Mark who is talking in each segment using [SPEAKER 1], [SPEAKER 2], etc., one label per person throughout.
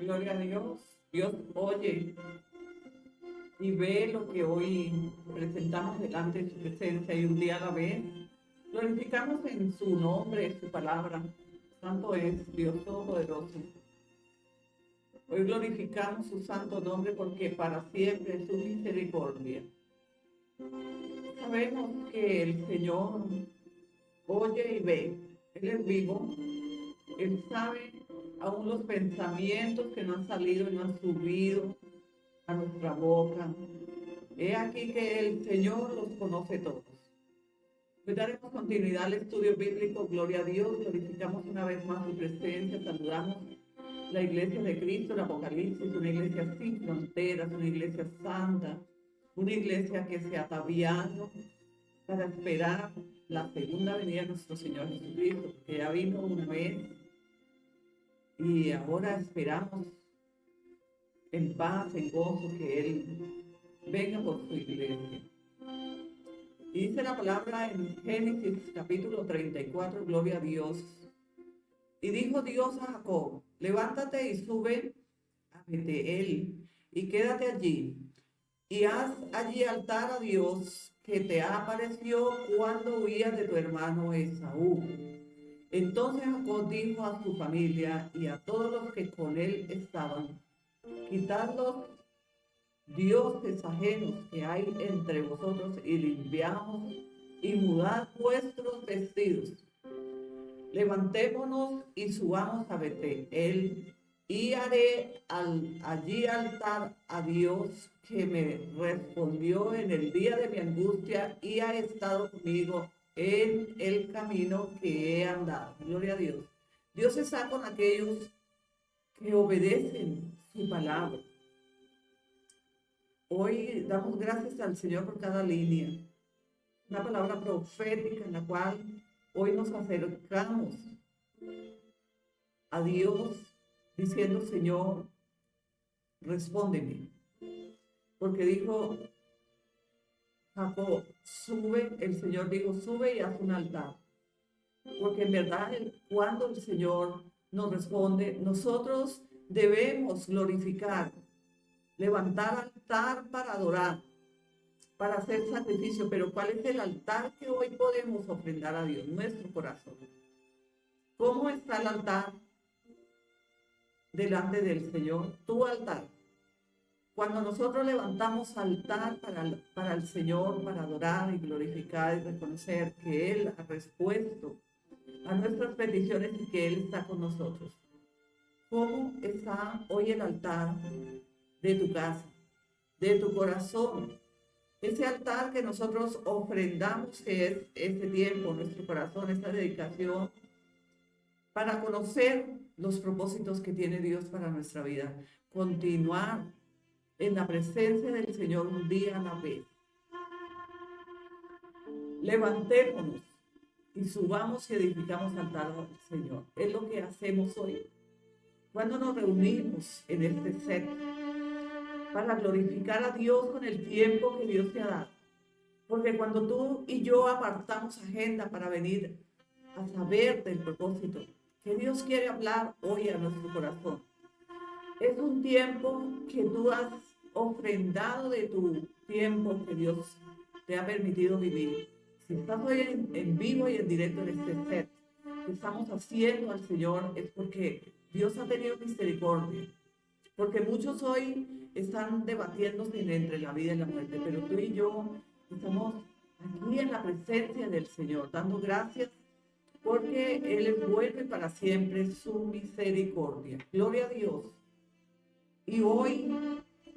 [SPEAKER 1] Gloria a Dios. Dios oye y ve lo que hoy presentamos delante de su presencia y un día a la vez glorificamos en su nombre, en su palabra. Santo es Dios Todopoderoso. Hoy glorificamos su santo nombre porque para siempre es su misericordia. Sabemos que el Señor oye y ve. Él es vivo. Él sabe aún los pensamientos que no han salido y no han subido a nuestra boca. He aquí que el Señor los conoce todos. Hoy daremos continuidad al estudio bíblico. Gloria a Dios. Glorificamos una vez más su presencia. Saludamos la iglesia de Cristo, el Apocalipsis, una iglesia sin fronteras, una iglesia santa, una iglesia que se ha ataviado para esperar la segunda venida de nuestro Señor Jesucristo, que ya vino una vez y ahora esperamos en paz, en gozo, que Él venga por su iglesia. Y dice la palabra en Génesis capítulo 34, gloria a Dios. Y dijo Dios a Jacob, levántate y sube a Betel y quédate allí. Y haz allí altar a Dios que te apareció cuando huías de tu hermano Esaú. Entonces Jacob dijo a su familia y a todos los que con él estaban, quitad los dioses ajenos que hay entre vosotros y limpiaos y mudad vuestros vestidos. Levantémonos y subamos a Betel y haré allí altar a Dios que me respondió en el día de mi angustia y ha estado conmigo en el camino que he andado. Gloria a Dios. Dios está con aquellos que obedecen su palabra. Hoy damos gracias al Señor por cada línea, una palabra profética en la cual hoy nos acercamos a Dios diciendo, Señor, respóndeme. Porque dijo Jacob, sube, el Señor dijo, sube y haz un altar. Porque en verdad, cuando el Señor nos responde, nosotros debemos glorificar, levantar altar para adorar, para hacer sacrificio. Pero ¿cuál es el altar que hoy podemos ofrendar a Dios? Nuestro corazón. ¿Cómo está el altar delante del Señor? Tu altar. Cuando nosotros levantamos altar para el Señor, para adorar y glorificar y reconocer que Él ha respuesto a nuestras peticiones y que Él está con nosotros. ¿Cómo está hoy el altar de tu casa, de tu corazón? Ese altar que nosotros ofrendamos, que es este tiempo, nuestro corazón, esta dedicación, para conocer los propósitos que tiene Dios para nuestra vida. Continuar en la presencia del Señor un día a la vez. Levantémonos y subamos y edificamos altar al Señor. Es lo que hacemos hoy. Cuando nos reunimos en este set para glorificar a Dios con el tiempo que Dios te ha dado. Porque cuando tú y yo apartamos agenda para venir a saber del propósito que Dios quiere hablar hoy a nuestro corazón, es un tiempo que tú has ofrendado de tu tiempo que Dios te ha permitido vivir. Si estás hoy en vivo y en directo en este set que estamos haciendo al Señor, es porque Dios ha tenido misericordia. Porque muchos hoy están debatiéndose entre la vida y la muerte, pero tú y yo estamos aquí en la presencia del Señor, dando gracias porque Él es bueno y para siempre su misericordia. Gloria a Dios. Y hoy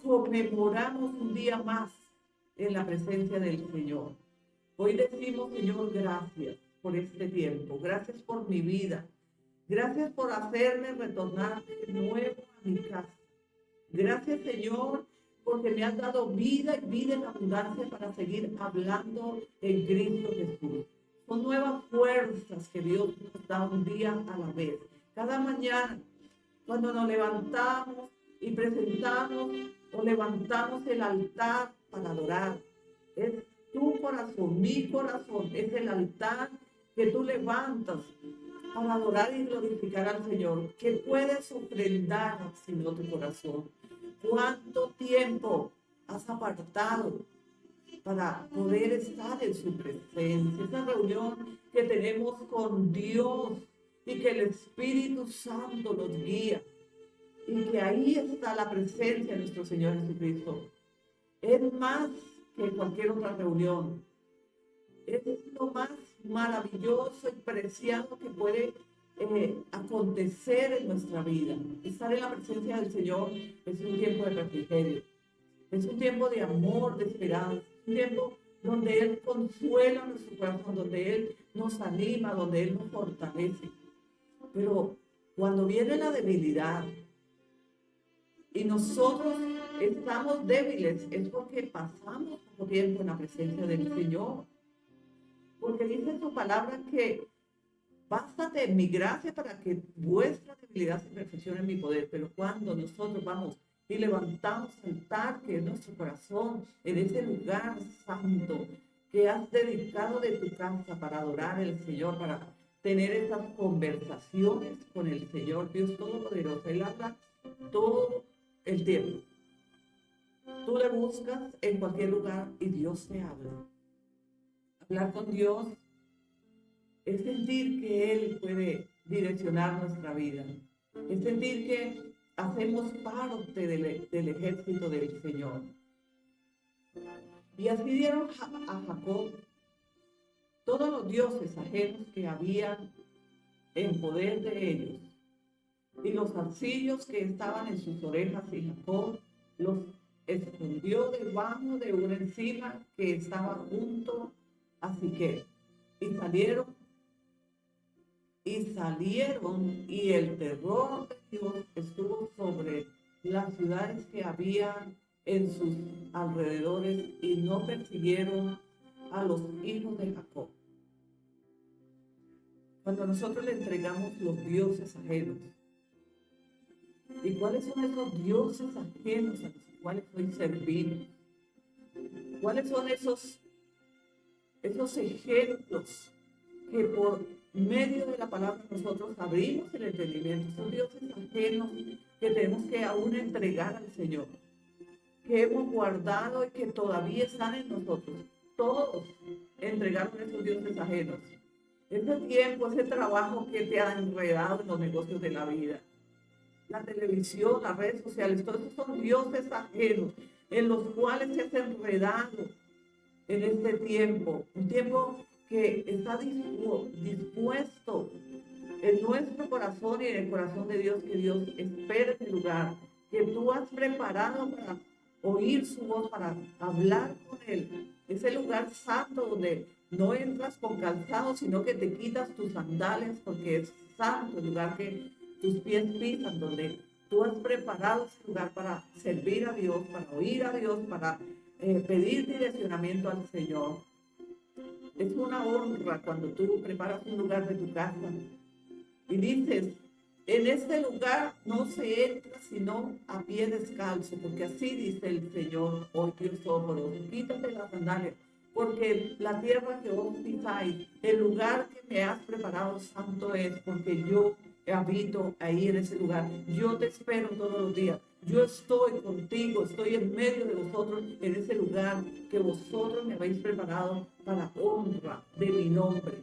[SPEAKER 1] conmemoramos un día más en la presencia del Señor. Hoy decimos, Señor, gracias por este tiempo, gracias por mi vida, gracias por hacerme retornar de nuevo a mi casa. Gracias, Señor, porque me has dado vida y vida en abundancia para seguir hablando en Cristo Jesús. Son nuevas fuerzas que Dios nos da un día a la vez. Cada mañana, cuando nos levantamos y presentamos o levantamos el altar para adorar, es tu corazón, mi corazón, es el altar que tú levantas para adorar y glorificar al Señor. ¿Qué puedes ofrendar sino tu corazón? ¿Cuánto tiempo has apartado para poder estar en su presencia? Esa reunión que tenemos con Dios y que el Espíritu Santo nos guía y que ahí está la presencia de nuestro Señor Jesucristo. Es más que cualquier otra reunión. Es lo más maravilloso y preciado que puede acontecer en nuestra vida. Estar en la presencia del Señor es un tiempo de refrigerio, es un tiempo de amor, de esperanza, es un tiempo donde Él consuela nuestro corazón, donde Él nos anima, donde Él nos fortalece. Pero cuando viene la debilidad y nosotros estamos débiles, es porque pasamos poco tiempo en la presencia del Señor. Porque dice su palabra que bástate en mi gracia para que vuestra debilidad se perfeccione en mi poder. Pero cuando nosotros vamos y levantamos altar, que es nuestro corazón, en ese lugar santo que has dedicado de tu casa para adorar al Señor, para tener esas conversaciones con el Señor, Dios Todopoderoso, Él habla todo el tiempo. Tú le buscas en cualquier lugar y Dios te habla. Hablar con Dios es sentir que Él puede direccionar nuestra vida. Es sentir que hacemos parte del ejército del Señor. Y así dieron a Jacob todos los dioses ajenos que habían en poder de ellos, y los zarcillos que estaban en sus orejas, y Jacob los escondió debajo de una encina que estaba junto a Siquem. Y salieron, y el terror de Dios estuvo sobre las ciudades que había en sus alrededores, y no persiguieron a los hijos de Jacob. Cuando nosotros le entregamos los dioses ajenos, ¿y cuáles son esos dioses ajenos a los cuales hoy servimos? ¿Cuáles son esos ejemplos que por medio de la palabra nosotros abrimos el entendimiento? Son dioses ajenos que tenemos que aún entregar al Señor, que hemos guardado y que todavía están en nosotros. Todos entregaron esos dioses ajenos. Ese tiempo, ese trabajo que te ha enredado en los negocios de la vida, la televisión, las redes sociales, todos esos son dioses ajenos en los cuales te has enredado en este tiempo. Un tiempo que está dispuesto en nuestro corazón y en el corazón de Dios, que Dios espera en el lugar que tú has preparado para oír su voz, para hablar con Él. Ese lugar santo donde no entras con calzado, sino que te quitas tus sandalias, porque es santo el lugar que tus pies pisan, donde tú has preparado ese lugar para servir a Dios, para oír a Dios, para pedir direccionamiento al Señor. Es una honra cuando tú preparas un lugar de tu casa y dices: en este lugar no se entra sino a pie descalzo, porque así dice el Señor, hoy Dios Todopoderoso. Quítate las sandalias, porque la tierra que vos pisáis, el lugar que me has preparado santo es, porque yo habito ahí en ese lugar. Yo te espero todos los días. Yo estoy contigo, estoy en medio de vosotros en ese lugar que vosotros me habéis preparado para honra de mi nombre.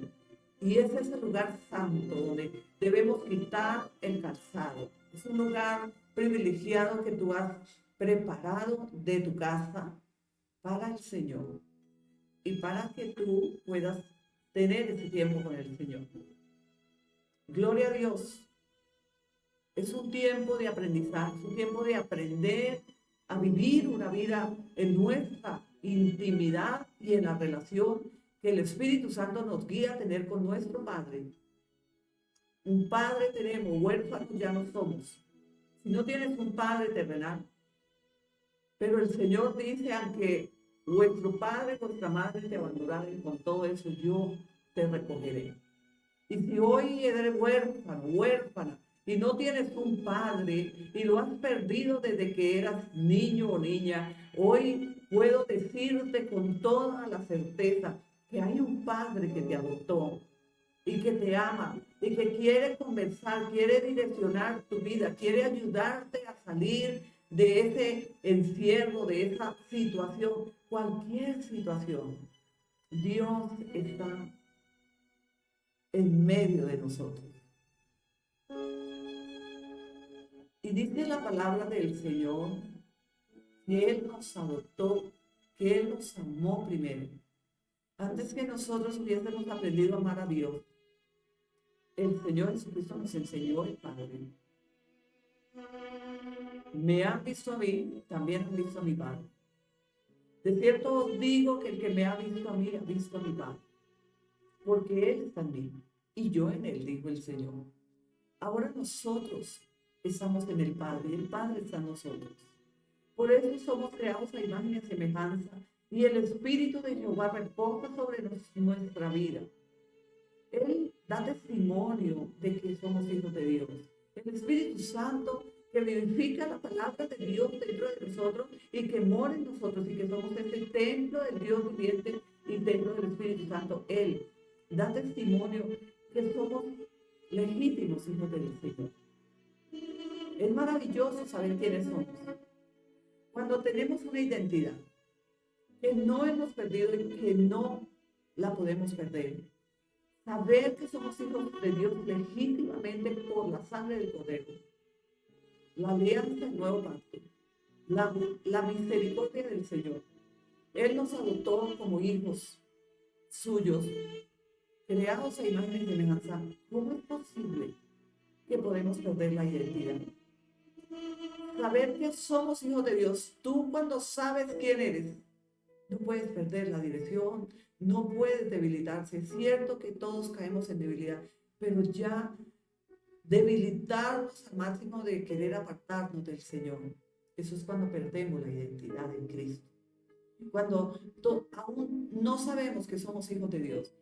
[SPEAKER 1] Y ese es el lugar santo donde debemos quitar el calzado. Es un lugar privilegiado que tú has preparado de tu casa para el Señor y para que tú puedas tener ese tiempo con el Señor. Gloria a Dios. Es un tiempo de aprendizaje, es un tiempo de aprender a vivir una vida en nuestra intimidad y en la relación que el Espíritu Santo nos guía a tener con nuestro Padre. Un Padre tenemos, huérfanos ya no somos. Si no tienes un Padre terrenal, pero el Señor dice: aunque vuestro Padre, vuestra Madre te abandonaran, con todo eso yo te recogeré. Y si hoy eres huérfano, huérfana, y no tienes un padre y lo has perdido desde que eras niño o niña, hoy puedo decirte con toda la certeza que hay un Padre que te adoptó y que te ama y que quiere conversar, quiere direccionar tu vida, quiere ayudarte a salir de ese encierro, de esa situación, cualquier situación. Dios está en medio de nosotros. Y dice la palabra del Señor que Él nos adoptó, que Él nos amó primero. Antes que nosotros hubiésemos aprendido a amar a Dios, el Señor Jesucristo nos enseñó el Padre. Me han visto a mí, también han visto a mi Padre. De cierto os digo que el que me ha visto a mí, ha visto a mi Padre. Porque Él está en mí y yo en Él, dijo el Señor. Ahora nosotros estamos en el Padre y el Padre está en nosotros. Por eso somos creados a imagen y semejanza y el Espíritu de Jehová reposa sobre nuestra vida. Él da testimonio de que somos hijos de Dios. El Espíritu Santo que vivifica la palabra de Dios dentro de nosotros y que mora en nosotros y que somos ese templo del Dios viviente y templo del Espíritu Santo. Él da testimonio que somos legítimos hijos del Señor. Es maravilloso saber quiénes somos. Cuando tenemos una identidad que no hemos perdido y que no la podemos perder. Saber que somos hijos de Dios legítimamente por la sangre del Cordero. La alianza del nuevo pacto. La misericordia del Señor. Él nos adoptó como hijos suyos, creados a imagen y semejanza. ¿Cómo es posible que podemos perder la identidad? Saber que somos hijos de Dios. Tú cuando sabes quién eres, no puedes perder la dirección, no puedes debilitarse. Es cierto que todos caemos en debilidad, pero ya debilitarnos al máximo de querer apartarnos del Señor, eso es cuando perdemos la identidad en Cristo. Cuando aún no sabemos que somos hijos de Dios.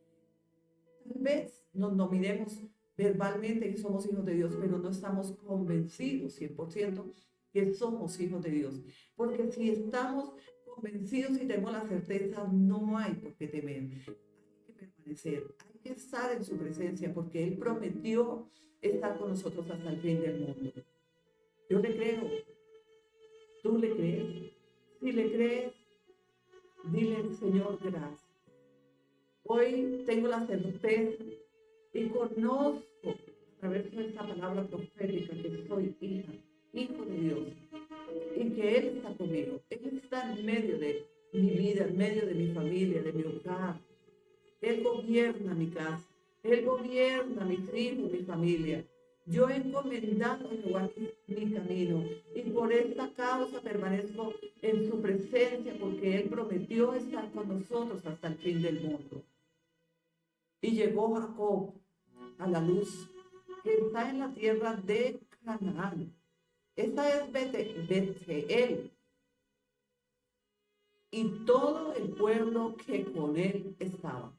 [SPEAKER 1] Tal vez nos nominemos verbalmente que somos hijos de Dios, pero no estamos convencidos 100% que somos hijos de Dios. Porque si estamos convencidos y tenemos la certeza, no hay por qué temer. Hay que permanecer, hay que estar en su presencia, porque Él prometió estar con nosotros hasta el fin del mundo. Yo le creo. ¿Tú le crees? Si le crees, dile al Señor gracias. Hoy tengo la certeza y conozco a través de esta palabra profética que soy hija, hijo de Dios, y que Él está conmigo. Él está en medio de mi vida, en medio de mi familia, de mi hogar. Él gobierna mi casa, Él gobierna mis hijos, mi familia. Yo he encomendado a Jehová mi camino y por esta causa permanezco en su presencia, porque Él prometió estar con nosotros hasta el fin del mundo. Y llegó Jacob a la luz que está en la tierra de Canaán. Esta es Betel y todo el pueblo que con él estaba.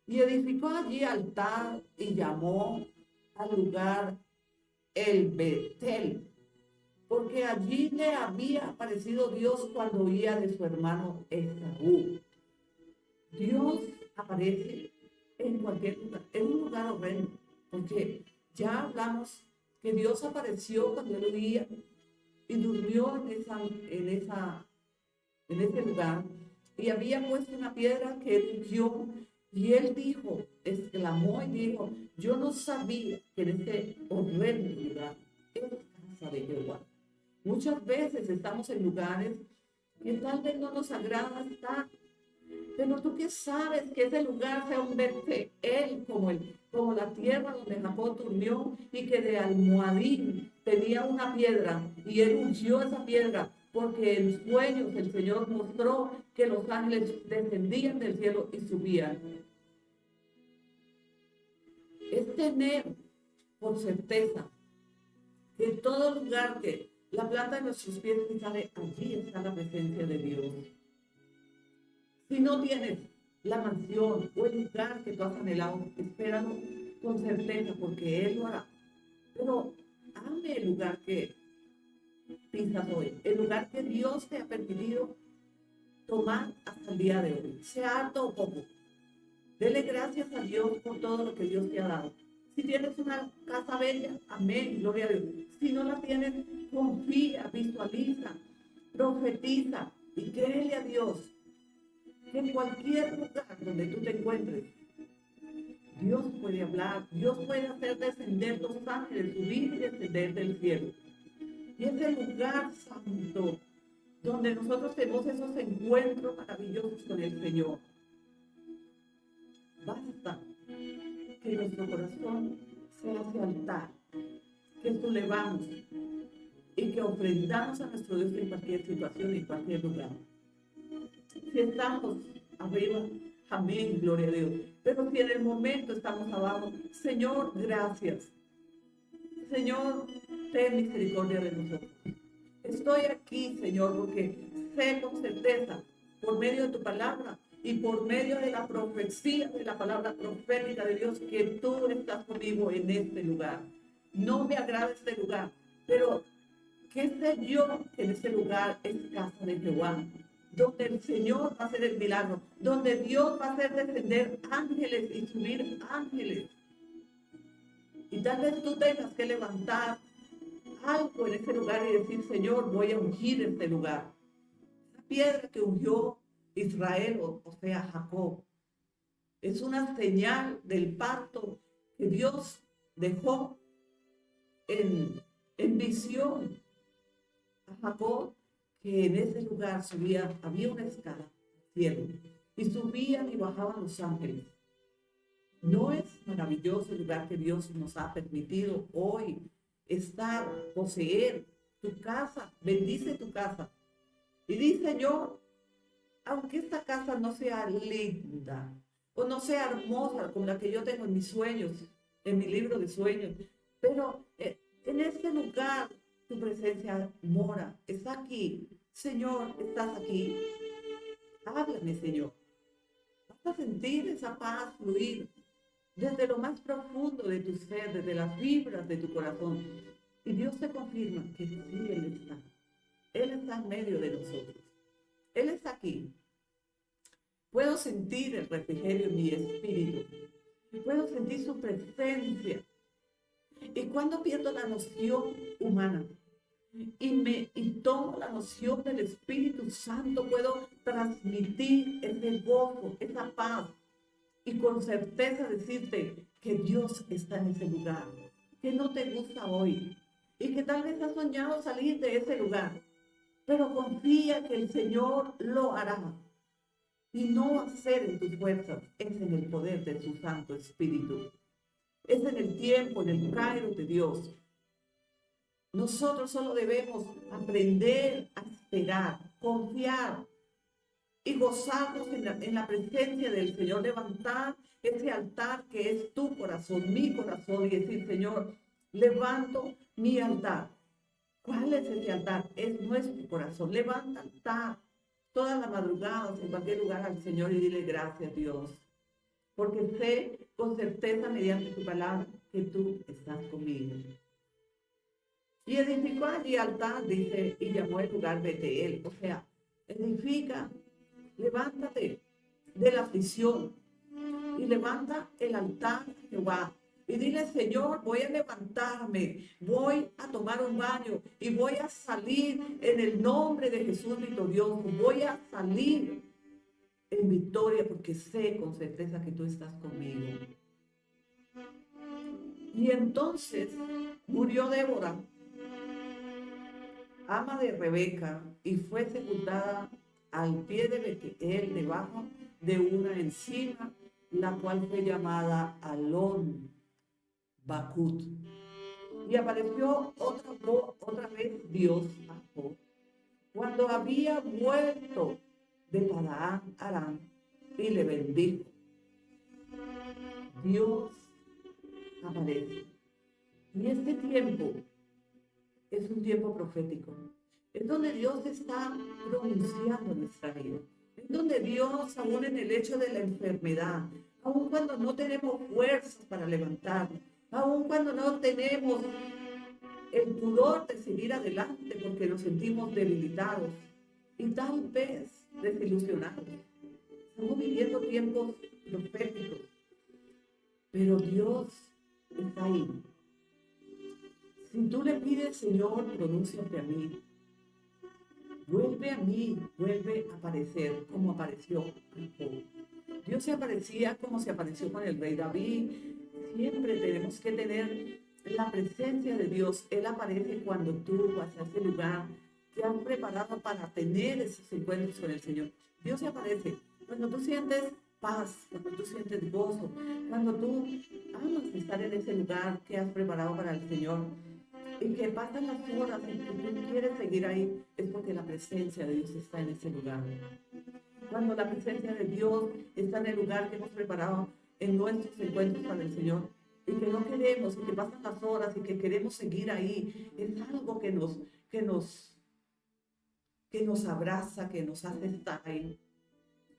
[SPEAKER 1] Y edificó allí altar y llamó al lugar el Betel, porque allí le había aparecido Dios cuando oía de su hermano Esaú. Dios aparece en cualquier lugar, en un lugar horrendo, porque ya hablamos que Dios apareció cuando él oía y durmió en ese lugar, y había puesto una piedra que él ungió, y él dijo, exclamó y dijo, yo no sabía que en este horrendo lugar es casa de Jehová. Muchas veces estamos en lugares que tal vez no nos agrada estar, pero tú que sabes que ese lugar sea un Betel, como la tierra donde Jacob durmió, y que de almohadín tenía una piedra, y él ungió esa piedra, porque en sueños el Señor mostró que los ángeles descendían del cielo y subían. Es tener por certeza que en todo lugar que la planta de nuestros pies sale, allí está la presencia de Dios. Si no tienes la mansión o el lugar que tú has anhelado, espéralo con certeza, porque Él lo hará. Pero ame el lugar que pisas hoy, el lugar que Dios te ha permitido tomar hasta el día de hoy, sea harto o poco. Dele gracias a Dios por todo lo que Dios te ha dado. Si tienes una casa bella, amén, gloria a Dios. Si no la tienes, confía, visualiza, profetiza y créele a Dios que en cualquier lugar donde tú te encuentres, Dios puede hablar, Dios puede hacer descender los ángeles, subir y descender del cielo. Y ese lugar santo, donde nosotros tenemos esos encuentros maravillosos con el Señor. Basta que nuestro corazón sea ese altar, que elevamos y que ofrendamos a nuestro Dios en cualquier situación, en cualquier lugar. Si estamos arriba, amén, gloria a Dios. Pero si en el momento estamos abajo, Señor, gracias. Señor, ten misericordia de nosotros. Estoy aquí, Señor, porque sé con certeza, por medio de tu palabra y por medio de la profecía, de la palabra profética de Dios, que tú estás conmigo en este lugar. No me agrada este lugar, pero ¿qué sé yo que en este lugar es casa de Jehová? Donde el Señor va a hacer el milagro, donde Dios va a hacer descender ángeles y subir ángeles. Y tal vez tú tengas que levantar algo en ese lugar y decir, Señor, voy a ungir este lugar. Esa piedra que ungió Israel, o sea, Jacob, es una señal del pacto que Dios dejó en visión a Jacob, que en ese lugar había una escala al cielo, y subían y bajaban los ángeles. ¿No es maravilloso el lugar que Dios nos ha permitido hoy estar, poseer tu casa? Bendice tu casa. Y dice, Señor, aunque esta casa no sea linda o no sea hermosa como la que yo tengo en mis sueños, en mi libro de sueños, pero en este lugar tu presencia mora, está aquí. Señor, estás aquí. Háblame, Señor. Vas a sentir esa paz fluir desde lo más profundo de tu ser, desde las vibras de tu corazón. Y Dios te confirma que sí, Él está. Él está en medio de nosotros. Él está aquí. Puedo sentir el refrigerio en mi espíritu. Puedo sentir su presencia. Y cuando pierdo la noción humana y tomo la noción del Espíritu Santo, puedo transmitir ese gozo, esa paz, y con certeza decirte que Dios está en ese lugar, que no te gusta hoy y que tal vez has soñado salir de ese lugar, pero confía que el Señor lo hará. Y no va a ser en tus fuerzas, es en el poder de su Santo Espíritu. Es en el tiempo, en el kairos de Dios. Nosotros solo debemos aprender a esperar, confiar y gozarnos en la presencia del Señor. Levantar ese altar que es tu corazón, mi corazón, y decir, Señor, levanto mi altar. ¿Cuál es ese altar? Es nuestro corazón. Levanta altar todas las madrugadas en cualquier lugar al Señor y dile gracias, Dios, porque sé con certeza mediante tu palabra que tú estás conmigo. Y edificó allí altar, dice, y llamó el lugar Betel. O sea, edifica, levántate de la aflicción y levanta el altar a Jehová. Y dile, Señor, voy a levantarme, voy a tomar un baño y voy a salir en el nombre de Jesús victorioso. Voy a salir en victoria porque sé con certeza que tú estás conmigo. Y entonces murió Débora, ama de Rebeca, y fue sepultada al pie de Betel, debajo de una encina, la cual fue llamada Alon Bakut. Y apareció otra vez Dios a Job cuando había vuelto de Padán Aram y le bendijo. Dios aparece. Y este tiempo es un tiempo profético. Es donde Dios está pronunciando nuestra vida. Es donde Dios, aún en el hecho de la enfermedad, aún cuando no tenemos fuerzas para levantarnos, aún cuando no tenemos el pudor de seguir adelante porque nos sentimos debilitados y tal vez desilusionados. Estamos viviendo tiempos proféticos, pero Dios está ahí. Si tú le pides, Señor, pronúnciate a mí. Vuelve a mí, vuelve a aparecer como apareció Jacob. Dios se aparecía como se apareció con el rey David. Siempre tenemos que tener la presencia de Dios. Él aparece cuando tú vas a ese lugar que has preparado para tener esos encuentros con el Señor. Dios se aparece cuando tú sientes paz, cuando tú sientes gozo, cuando tú amas estar en ese lugar que has preparado para el Señor. Y que pasan las horas y que tú quieres seguir ahí, es porque la presencia de Dios está en ese lugar. Cuando la presencia de Dios está en el lugar que hemos preparado en nuestros encuentros con el Señor, y que no queremos, y que pasan las horas, y que queremos seguir ahí, es algo que nos abraza, que nos hace estar ahí.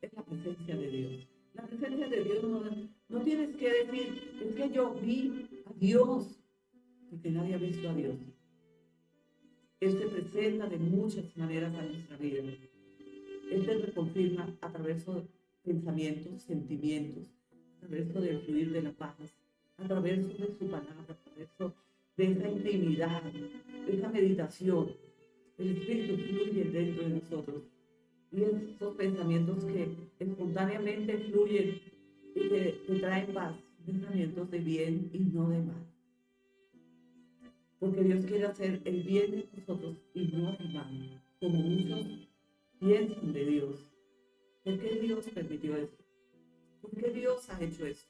[SPEAKER 1] Es la presencia de Dios. La presencia de Dios no tienes que decir, es que yo vi a Dios, porque nadie ha visto a Dios. Él se presenta de muchas maneras a nuestra vida. Él te reconfirma a través de pensamientos, sentimientos, a través del fluir de la paz, a través de su palabra, a través de esa intimidad, de esa meditación. El Espíritu fluye dentro de nosotros. Y esos pensamientos que espontáneamente fluyen y que te traen paz, pensamientos de bien y no de mal. Porque Dios quiere hacer el bien en nosotros y no el mal, como muchos piensan de Dios. ¿Por qué Dios permitió eso? ¿Por qué Dios ha hecho eso?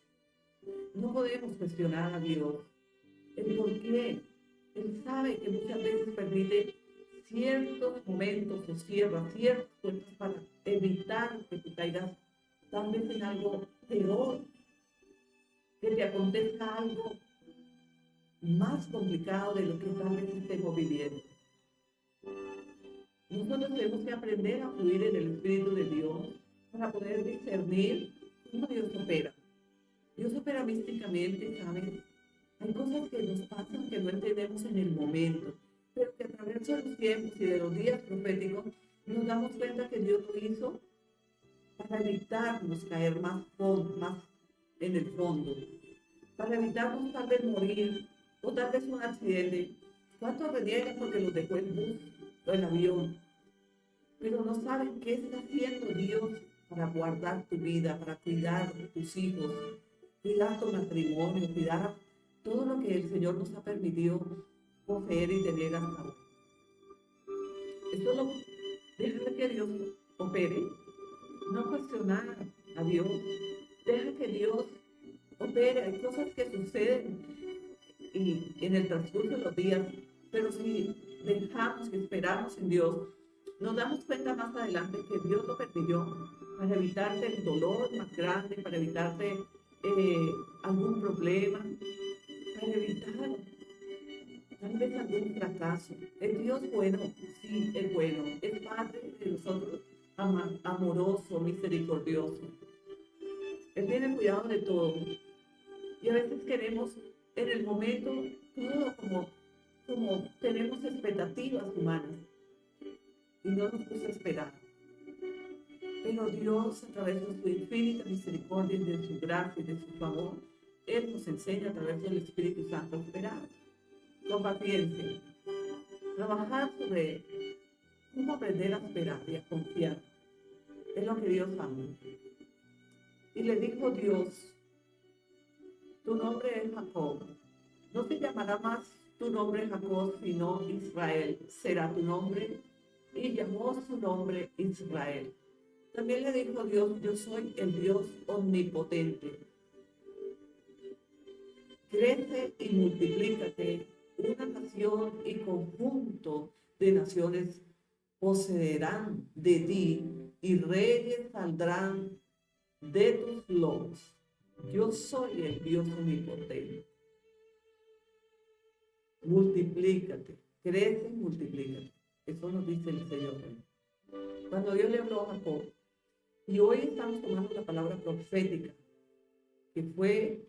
[SPEAKER 1] No podemos cuestionar a Dios el por qué. Él sabe que muchas veces permite ciertos momentos o cierra ciertas puertas para evitar que tú caigas tal vez en algo peor, que te acontezca algo más complicado de lo que tal vez estemos viviendo. Nosotros tenemos que aprender a fluir en el Espíritu de Dios para poder discernir cómo Dios opera. Dios opera místicamente, ¿sabes? Hay cosas que nos pasan que no entendemos en el momento, pero que a través de los tiempos y de los días proféticos nos damos cuenta que Dios lo hizo para evitarnos caer más en el fondo, para evitarnos tal vez morir o tal vez un accidente. ¿Cuántos reniegan porque los dejó el bus o el avión? Pero no saben qué está haciendo Dios para guardar tu vida, para cuidar de tus hijos, cuidar tu matrimonio, cuidar todo lo que el Señor nos ha permitido poseer y tener hasta ahora. Esto lo deja que Dios opere, no cuestionar a Dios, deja que Dios opere. Hay cosas que suceden y en el transcurso de los días, pero si dejamos que esperamos en Dios, nos damos cuenta más adelante que Dios lo permitió para evitarte el dolor más grande, para evitarte algún problema, para evitar tal vez algún fracaso. ¿Es Dios bueno? Sí, es bueno. Es Padre de nosotros, amoroso, misericordioso. Él tiene cuidado de todo. Y a veces queremos en el momento todo como tenemos expectativas humanas. Y no nos gusta esperar. Pero Dios, a través de su infinita misericordia, de su gracia y de su favor, Él nos enseña a través del Espíritu Santo a esperar con paciencia, trabajar sobre cómo aprender a esperar y a confiar. Es lo que Dios ama. Y le dijo Dios, tu nombre es Jacob. No se llamará más tu nombre Jacob, sino Israel. Será tu nombre. Y llamó su nombre Israel. También le dijo Dios, yo soy el Dios omnipotente. Crece y multiplícate. Una nación y conjunto de naciones poseerán de ti y reyes saldrán de tus lomos. Yo soy el Dios omnipotente. Multiplícate, crece y multiplícate. Eso nos dice el Señor. Cuando Dios le habló a Jacob, y hoy estamos tomando la palabra profética, que fue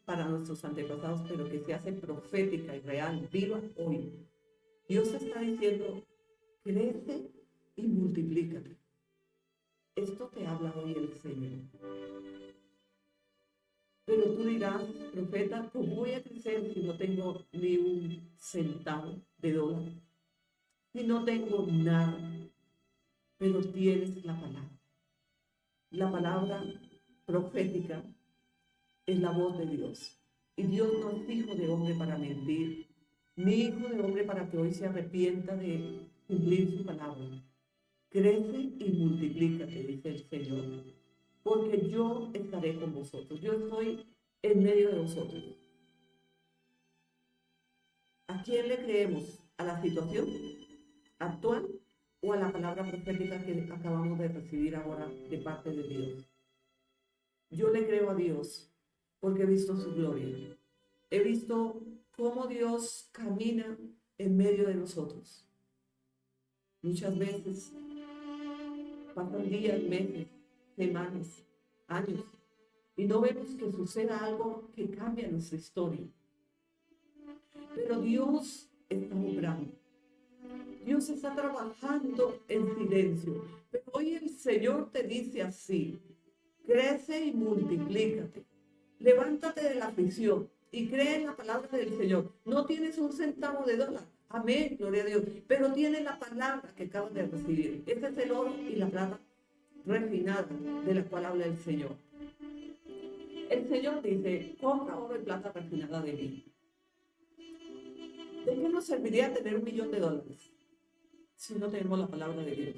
[SPEAKER 1] para nuestros antepasados, pero que se hace profética y real, viva hoy. Dios está diciendo, crece y multiplícate. Esto te habla hoy el Señor. Pero tú dirás, profeta, ¿cómo voy a crecer si no tengo ni un centavo de dólar? Si no tengo nada, pero tienes la palabra. La palabra profética es la voz de Dios. Y Dios no es hijo de hombre para mentir, ni hijo de hombre para que hoy se arrepienta de cumplir su palabra. Crece y multiplícate, dice el Señor, porque yo estaré con vosotros. Yo estoy en medio de vosotros. ¿A quién le creemos? ¿A la situación actual o a la palabra profética que acabamos de recibir ahora de parte de Dios? Yo le creo a Dios porque he visto su gloria. He visto cómo Dios camina en medio de nosotros. Muchas veces pasan días, meses, semanas, años, y no vemos que suceda algo que cambia nuestra historia. Pero Dios está obrando. Dios está trabajando en silencio. Pero hoy el Señor te dice así: crece y multiplícate. Levántate de la aflicción y cree en la palabra del Señor. No tienes un centavo de dólar. Amén, gloria a Dios. Pero tienes la palabra que acabas de recibir. Este es el oro y la plata refinada de la cual habla el Señor. El Señor dice: compra oro y plata refinada de mí. ¿De qué nos serviría tener $1.000.000 si no tenemos la palabra de Dios?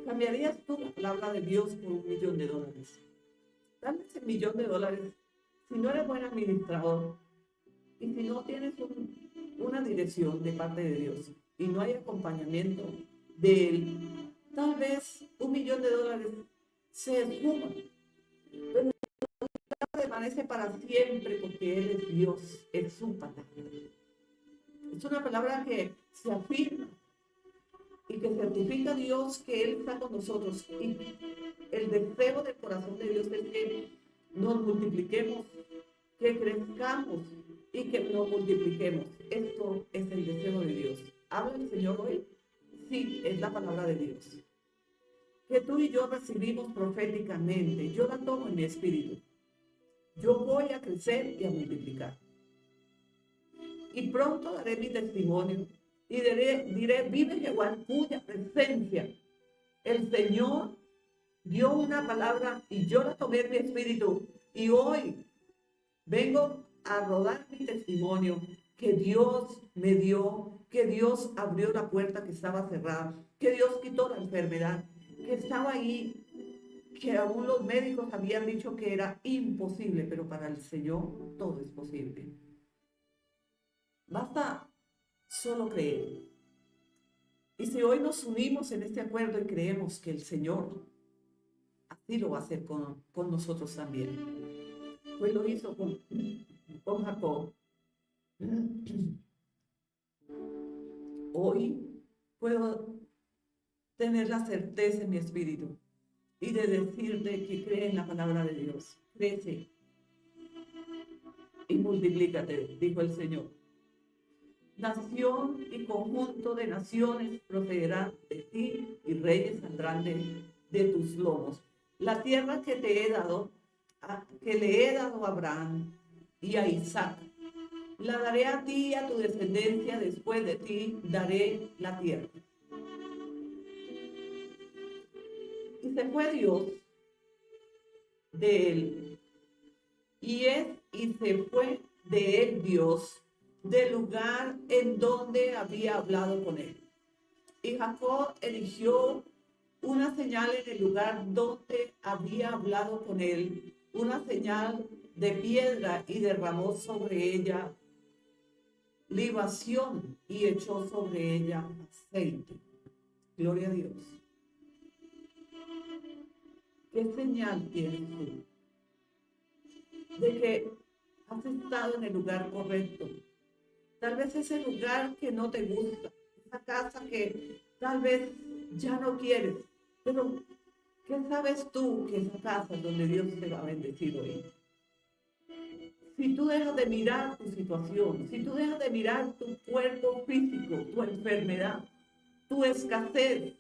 [SPEAKER 1] ¿Cambiarías tú la palabra de Dios por $1.000.000? Dame ese $1.000.000 si no eres buen administrador y si no tienes una dirección de parte de Dios y no hay acompañamiento de Él. Tal vez $1.000.000 se esfuma, pero permanece para siempre porque Él es Dios, es su palabra. Es una palabra que se afirma y que certifica a Dios que Él está con nosotros. Y el deseo del corazón de Dios es que nos multipliquemos, que crezcamos y que nos multipliquemos. Esto es el deseo de Dios. ¿Habla el Señor hoy? Sí, es la palabra de Dios. Que tú y yo recibimos proféticamente. Yo la tomo en mi espíritu. Yo voy a crecer y a multiplicar. Y pronto daré mi testimonio y diré, vive Jehová, en cuya presencia el Señor dio una palabra y yo la tomé en mi espíritu. Y hoy vengo a rodar mi testimonio que Dios me dio, que Dios abrió la puerta que estaba cerrada, que Dios quitó la enfermedad, que estaba ahí, que aún los médicos habían dicho que era imposible, pero para el Señor todo es posible. Basta solo creer. Y si hoy nos unimos en este acuerdo y creemos que el Señor así lo va a hacer con nosotros también. Pues lo hizo con Jacob. Hoy puedo tener la certeza en mi espíritu y de decirte que cree en la palabra de Dios. Crece y multiplícate, dijo el Señor. Nación y conjunto de naciones procederán de ti y reyes saldrán de tus lomos. La tierra que te he dado, que le he dado a Abraham y a Isaac, la daré a ti y a tu descendencia, después de ti daré la tierra. Y se fue Dios de él, y se fue de él Dios del lugar en donde había hablado con él. Y Jacob eligió una señal en el lugar donde había hablado con él, una señal de piedra, y derramó sobre ella libación y echó sobre ella aceite. Gloria a Dios. ¿Qué señal tienes tú de que has estado en el lugar correcto? Tal vez ese lugar que no te gusta, esa casa que tal vez ya no quieres, pero ¿qué sabes tú que esa casa es donde Dios te va a bendecir hoy? Si tú dejas de mirar tu situación, si tú dejas de mirar tu cuerpo físico, tu enfermedad, tu escasez,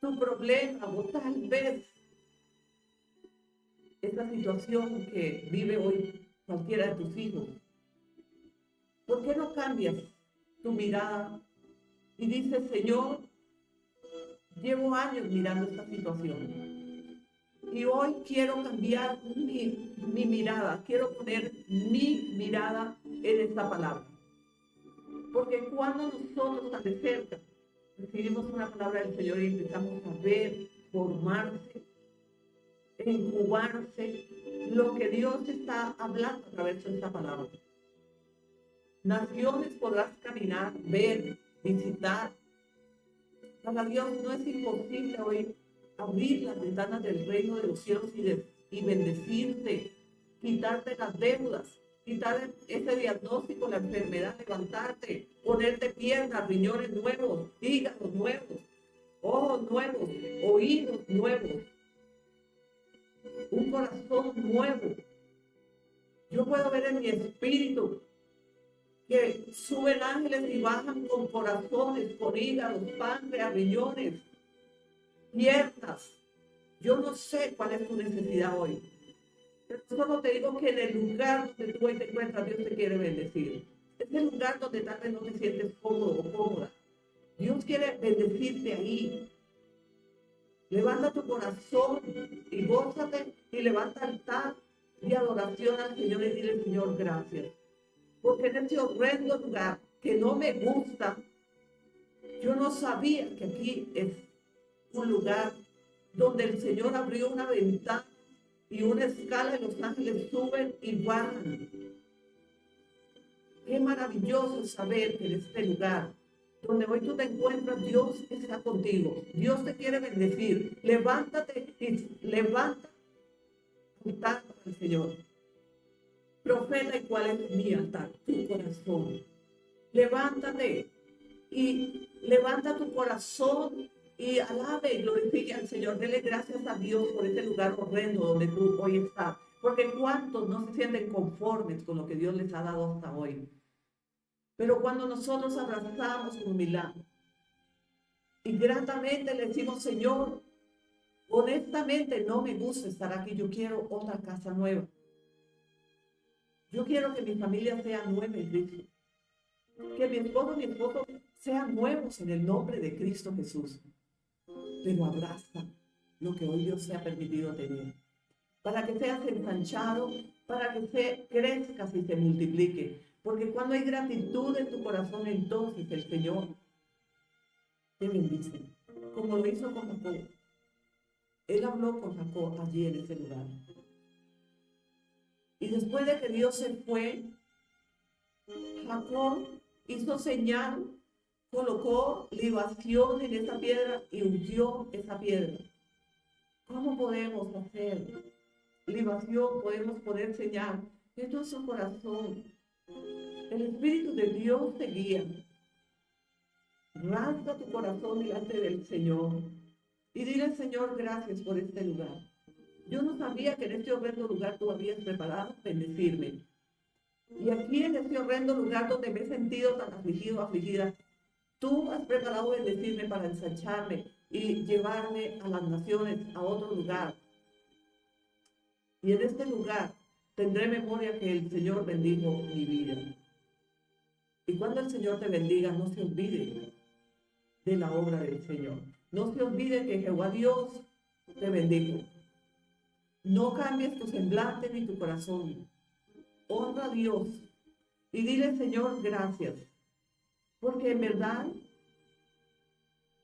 [SPEAKER 1] tu problema, o tal vez esta situación que vive hoy cualquiera de tus hijos, ¿por qué no cambias tu mirada y dices, Señor, llevo años mirando esta situación y hoy quiero cambiar mi mirada, quiero poner mi mirada en esta palabra? Porque cuando nosotros tan de cerca recibimos una palabra del Señor y empezamos a ver, formarse, incubarse lo que Dios está hablando a través de esta palabra. Naciones podrás caminar, ver, visitar. Para Dios no es imposible hoy abrir las ventanas del reino de los cielos y bendecirte, quitarte las deudas, quitar ese diagnóstico, la enfermedad, levantarte, ponerte piernas, riñones nuevos, hígados nuevos, ojos nuevos, oídos nuevos, un corazón nuevo. Yo puedo ver en mi espíritu que suben ángeles y bajan con corazones, con hígados, páncreas, riñones, piernas. Yo no sé cuál es tu necesidad hoy. Pero solo te digo que en el lugar donde tú hoy te encuentras, Dios te quiere bendecir. Es el lugar donde tal vez no te sientes cómodo o cómoda. Dios quiere bendecirte ahí. Levanta tu corazón y gózate y levanta altar y adoración al Señor y dile, Señor, gracias. Porque en este horrendo lugar que no me gusta, yo no sabía que aquí es un lugar donde el Señor abrió una ventana y una escala y los ángeles suben y bajan. Qué maravilloso saber que en este lugar donde hoy tú te encuentras, Dios está contigo. Dios te quiere bendecir. Levántate y levanta altar al Señor. Profeta, ¿y cuál es mi altar? Tu corazón. Levántate y levanta tu corazón y alabe y glorifique al Señor. Dele gracias a Dios por este lugar horrendo donde tú hoy estás. Porque cuántos no se sienten conformes con lo que Dios les ha dado hasta hoy. Pero cuando nosotros abrazamos con humildad y gratamente le decimos, Señor, honestamente no me gusta estar aquí, yo quiero otra casa nueva. Yo quiero que mi familia sea nueva en Cristo. Que mi esposo y mi esposo sean nuevos en el nombre de Cristo Jesús. Pero abraza lo que hoy Dios te ha permitido tener. Para que seas ensanchado, para que crezcas y se multiplique. Porque cuando hay gratitud en tu corazón, entonces el Señor te bendice. Como lo hizo con Jacob. Él habló con Jacob allí en ese lugar. Y después de que Dios se fue, Jacob hizo señal, colocó libación en esa piedra y ungió esa piedra. ¿Cómo podemos hacer libación? Podemos poner señal en nuestro corazón. El Espíritu de Dios te guía. Rasga tu corazón delante del Señor y dile, Señor, gracias por este lugar. Yo no sabía que en este horrendo lugar tú habías preparado bendecirme. Y aquí en este horrendo lugar donde me he sentido tan afligido, afligida, tú has preparado bendecirme para ensancharme y llevarme a las naciones, a otro lugar. Y en este lugar tendré memoria que el Señor bendijo mi vida. Y cuando el Señor te bendiga, no se olvide de la obra del Señor. No se olvide que Jehová Dios te bendijo. No cambies tu semblante ni tu corazón. Honra a Dios y dile, Señor, gracias. Porque en verdad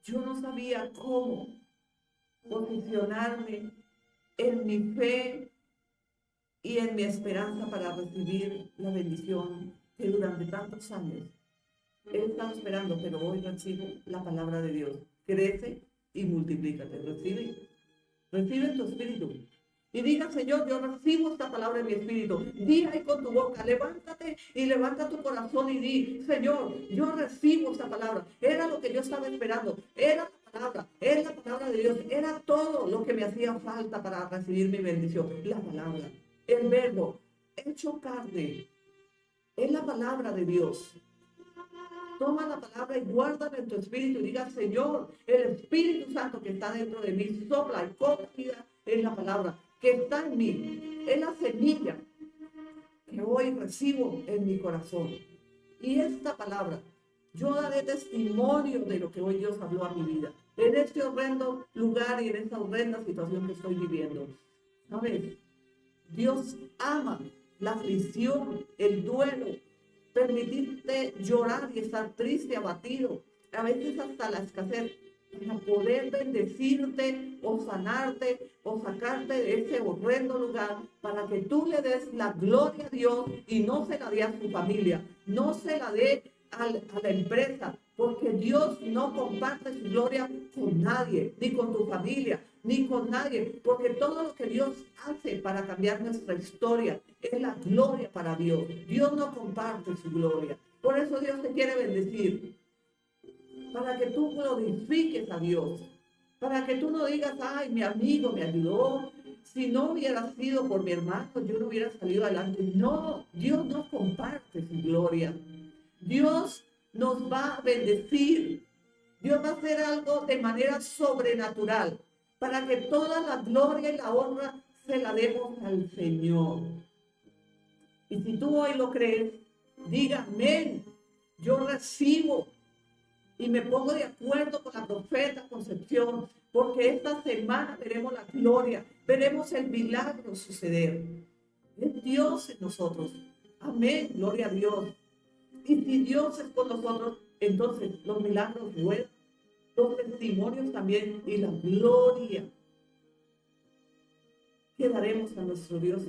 [SPEAKER 1] yo no sabía cómo posicionarme en mi fe y en mi esperanza para recibir la bendición que durante tantos años he estado esperando, pero hoy recibo la palabra de Dios. Crece y multiplícate. Recibe en tu espíritu. Y diga, Señor, yo recibo esta palabra en mi espíritu. Di ahí con tu boca, levántate y levanta tu corazón y di, Señor, yo recibo esta palabra. Era lo que yo estaba esperando. Era la palabra, es la palabra de Dios. Era todo lo que me hacía falta para recibir mi bendición. La palabra, el verbo, hecho carne. Es la palabra de Dios. Toma la palabra y guárdala en tu espíritu y diga, Señor, el Espíritu Santo que está dentro de mí sopla y cobra vida en la palabra. que está en mí. Es la semilla que hoy recibo en mi corazón. Y esta palabra, yo daré testimonio de lo que hoy Dios habló a mi vida, en este horrendo lugar y en esta horrenda situación que estoy viviendo. ¿Sabes? Dios ama la aflicción, el duelo, permitirte llorar y estar triste, abatido, a veces hasta la escasez, para poder bendecirte o sanarte o sacarte de ese horrendo lugar, para que tú le des la gloria a Dios y no se la dé a tu familia, no se la dé a la empresa, porque Dios no comparte su gloria con nadie, ni con tu familia, ni con nadie, porque todo lo que Dios hace para cambiar nuestra historia es la gloria para Dios. Dios no comparte su gloria. Por eso Dios te quiere bendecir, para que tú glorifiques a Dios, para que tú no digas, ay, mi amigo me ayudó, si no hubiera sido por mi hermano, yo no hubiera salido adelante. No, Dios no comparte su gloria. Dios nos va a bendecir. Dios va a hacer algo de manera sobrenatural, para que toda la gloria y la honra se la demos al Señor. Y si tú hoy lo crees, diga amén. Yo recibo y me pongo de acuerdo con la profeta Concepción, porque esta semana veremos la gloria, veremos el milagro suceder. Es Dios en nosotros. Amén, gloria a Dios. Y si Dios es con nosotros, entonces los milagros ruedan, los testimonios también y la gloria que daremos a nuestro Dios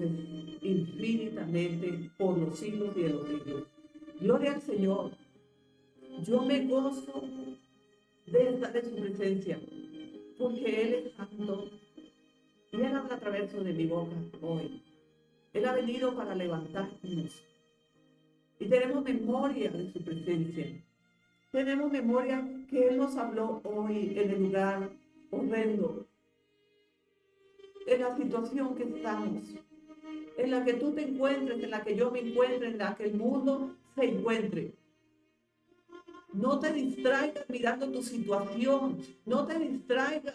[SPEAKER 1] infinitamente por los siglos y de los siglos. Gloria al Señor. Yo me gozo de estar en su presencia, porque Él es santo y Él habla a través de mi boca hoy. Él ha venido para levantarnos y tenemos memoria de su presencia. Tenemos memoria que Él nos habló hoy en el lugar horrendo, en la situación que estamos, en la que tú te encuentres, en la que yo me encuentre, en la que el mundo se encuentre. No te distraigas mirando tu situación, no te distraigas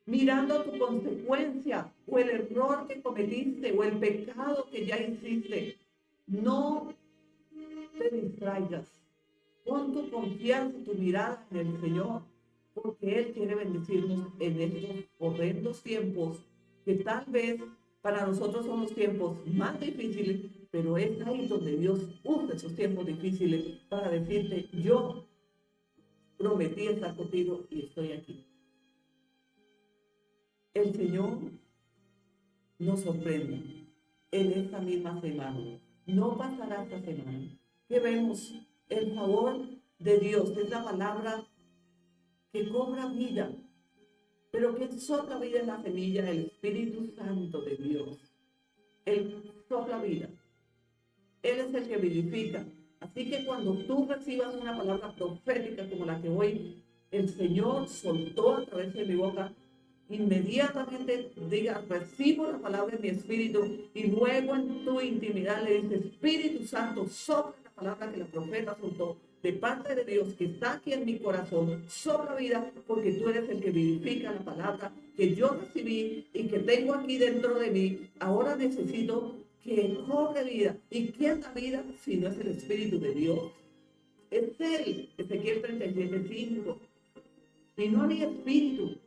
[SPEAKER 1] mirando tu consecuencia o el error que cometiste o el pecado que ya hiciste. No te distraigas. Pon tu confianza y tu mirada en el Señor, porque Él quiere bendecirnos en estos horrendos tiempos que tal vez para nosotros son los tiempos más difíciles, pero es ahí donde Dios usa esos tiempos difíciles para decirte, yo prometí estar contigo y estoy aquí. El Señor nos sorprende en esta misma semana. No pasará esta semana que vemos el favor de Dios, es la palabra que cobra vida, pero que sopla vida en la semilla, el Espíritu Santo de Dios. Él sopla vida. Él es el que vivifica. Así que cuando tú recibas una palabra profética como la que hoy el Señor soltó a través de mi boca, inmediatamente diga, recibo la palabra en mi espíritu, y luego en tu intimidad le dices, Espíritu Santo, sopla la palabra que la profeta soltó de parte de Dios que está aquí en mi corazón, sopla vida, porque tú eres el que vivifica la palabra que yo recibí y que tengo aquí dentro de mí. Ahora necesito que cobre vida. ¿Y quién da vida si no es el Espíritu de Dios? Es Él, Ezequiel 37:5. Y no había espíritu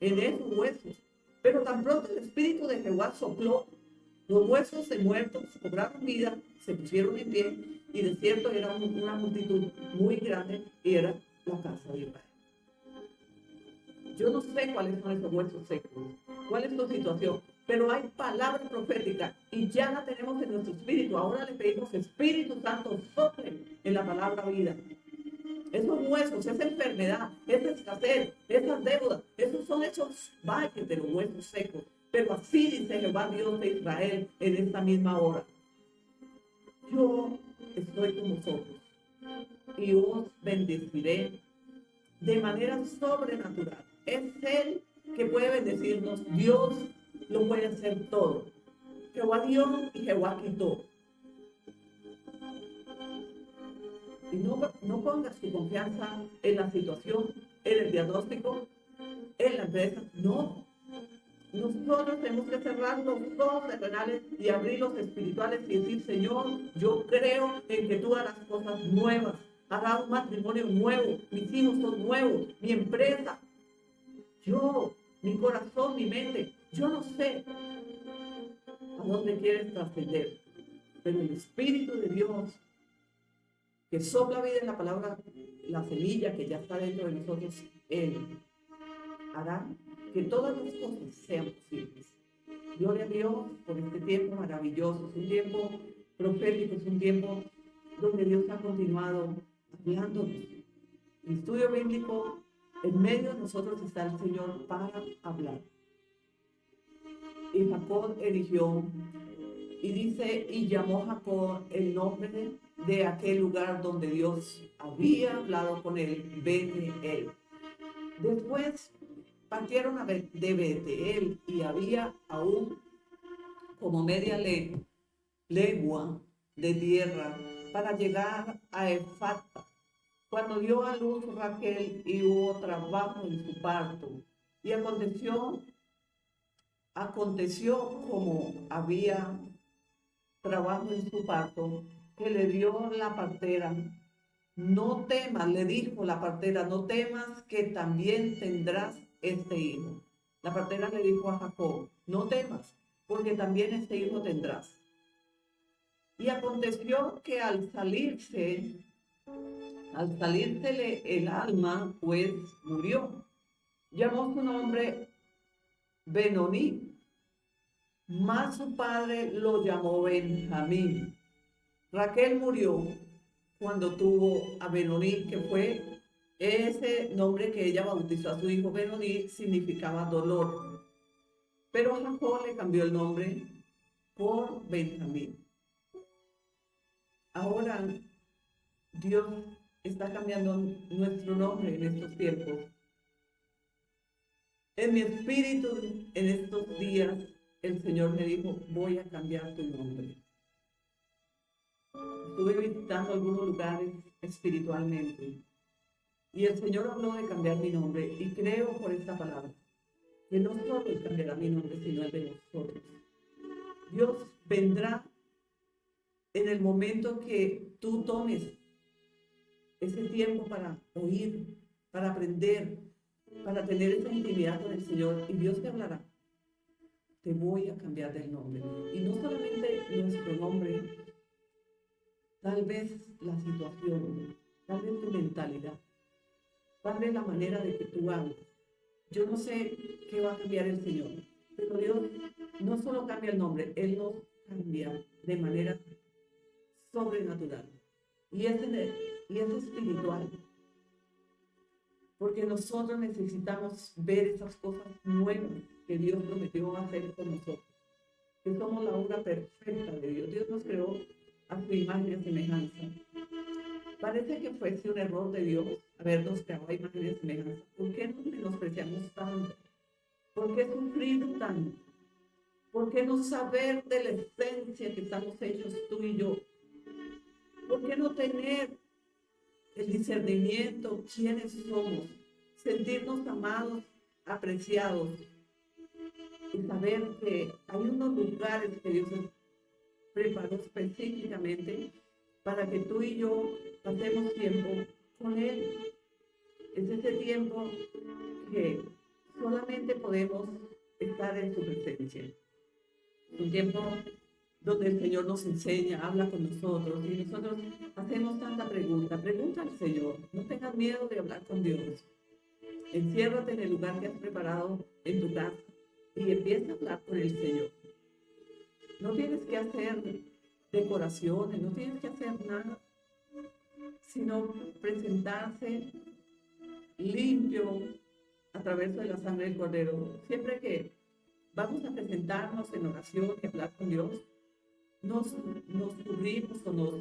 [SPEAKER 1] en esos huesos, pero tan pronto el Espíritu de Jehová sopló, los huesos de muertos cobraron vida, se pusieron en pie, y de cierto era una multitud muy grande, y era la casa de Israel. Yo no sé cuáles son esos huesos secos, cuál es tu situación, pero hay palabra profética y ya la tenemos en nuestro espíritu. Ahora le pedimos, Espíritu Santo, sople en la palabra vida. Esos huesos, esa enfermedad, esa escasez, esas deudas, esos son esos valles de los huesos secos. Pero así dice Jehová Dios de Israel en esta misma hora. Yo estoy con vosotros y os bendeciré de manera sobrenatural. Es Él que puede bendecirnos. Dios lo puede hacer todo. Jehová dio y Jehová quitó. Y no pongas tu confianza en la situación, en el diagnóstico, en la empresa. No. Nosotros tenemos que cerrar los ojos terrenales y abrir los espirituales y decir, Señor, yo creo en que tú harás cosas nuevas, harás un matrimonio nuevo, mis hijos son nuevos, mi empresa, yo, mi corazón, mi mente, yo no sé a dónde quieres trascender, pero el Espíritu de Dios que sopla vida en la palabra, la semilla que ya está dentro de nosotros, Él hará que todas las cosas sean posibles. Gloria a Dios por este tiempo maravilloso. Es un tiempo profético, es un tiempo donde Dios ha continuado hablándonos. El estudio bíblico, en medio de nosotros está el Señor para hablar. Y Jacob eligió, y dice, y llamó Jacob el nombre de aquel lugar donde Dios había hablado con él, Betel. Después partieron de Betel y había aún como media legua de tierra para llegar a Efrata. Cuando dio a luz Raquel y hubo trabajo en su parto, y aconteció como había trabajo en su parto, que le dio la partera, no temas, le dijo la partera, no temas que también tendrás este hijo. La partera le dijo a Jacob, no temas, porque también este hijo tendrás. Y aconteció que al salírsele el alma, pues murió. Llamó su nombre Benoni, mas su padre lo llamó Benjamín. Raquel murió cuando tuvo a Benoni, que fue ese nombre que ella bautizó a su hijo. Benoni significaba dolor. Pero Jacob le cambió el nombre por Benjamín. Ahora Dios está cambiando nuestro nombre en estos tiempos. En mi espíritu, en estos días, el Señor me dijo, voy a cambiar tu nombre. Estuve visitando algunos lugares espiritualmente y el Señor habló de cambiar mi nombre y creo por esta palabra que no solo cambiará mi nombre, sino el de nosotros. Dios vendrá en el momento que tú tomes ese tiempo para oír, para aprender, para tener esa intimidad con el Señor, y Dios te hablará. Te voy a cambiar del nombre. Y no solamente nuestro nombre, tal vez la situación, tal vez tu mentalidad, tal vez la manera de que tú hablas. Yo no sé qué va a cambiar el Señor, pero Dios no solo cambia el nombre, Él nos cambia de manera sobrenatural. Y es espiritual. Porque nosotros necesitamos ver esas cosas nuevas que Dios prometió hacer con nosotros. Que somos la obra perfecta de Dios. Dios nos creó a su imagen y a semejanza. Parece que fuese un error de Dios habernos creado a imagen y semejanza. ¿Por qué nos menospreciamos tanto? ¿Por qué sufrir tanto? ¿Por qué no saber de la esencia que estamos hechos tú y yo? ¿Por qué no tener el discernimiento, quiénes somos, sentirnos amados, apreciados y saber que hay unos lugares que Dios preparó específicamente para que tú y yo pasemos tiempo con Él? Es ese tiempo que solamente podemos estar en su presencia. Un tiempo donde el Señor nos enseña, habla con nosotros y nosotros hacemos tanta pregunta. Pregunta al Señor, no tengas miedo de hablar con Dios. Enciérrate en el lugar que has preparado en tu casa y empieza a hablar con el Señor. No tienes que hacer decoraciones, no tienes que hacer nada, sino presentarse limpio a través de la sangre del Cordero. Siempre que vamos a presentarnos en oración y hablar con Dios, nos cubrimos o nos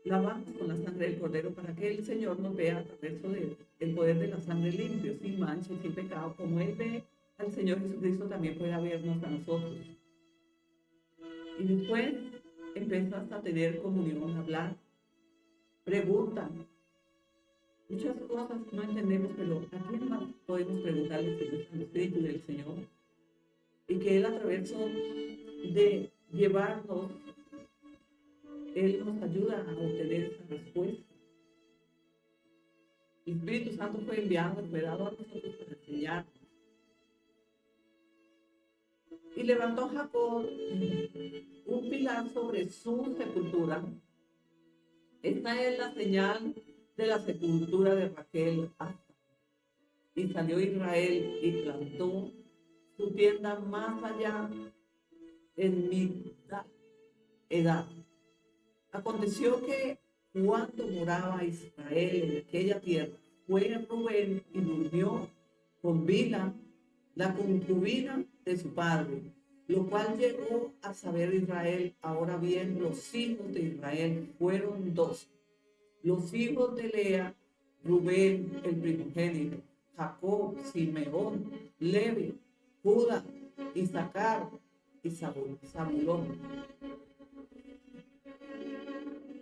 [SPEAKER 1] lavamos con la sangre del Cordero para que el Señor nos vea a través del poder de la sangre limpio, sin mancha y sin pecado. Como Él ve al Señor Jesucristo, también puede vernos a nosotros. Y después empiezas a tener comunión, a hablar, pregunta. Muchas cosas no entendemos, pero ¿a quién más podemos preguntarle si no es al Espíritu del Señor? y que Él a través de llevarnos, Él nos ayuda a obtener esa respuesta. El Espíritu Santo fue enviado, fue dado a nosotros para enseñarnos. Y levantó Jacob un pilar sobre su sepultura. Esta es la señal de la sepultura de Raquel. Y salió Israel y plantó su tienda más allá en Midad. Aconteció que cuando moraba Israel en aquella tierra, fue Rubén y durmió con Bilha, la concubina de su padre, lo cual llegó a saber Israel. Ahora bien, los hijos de Israel fueron 12. Los hijos de Lea, Rubén, el primogénito, Jacob, Simeón, Levi, Judá, Isaacar y Zabulón.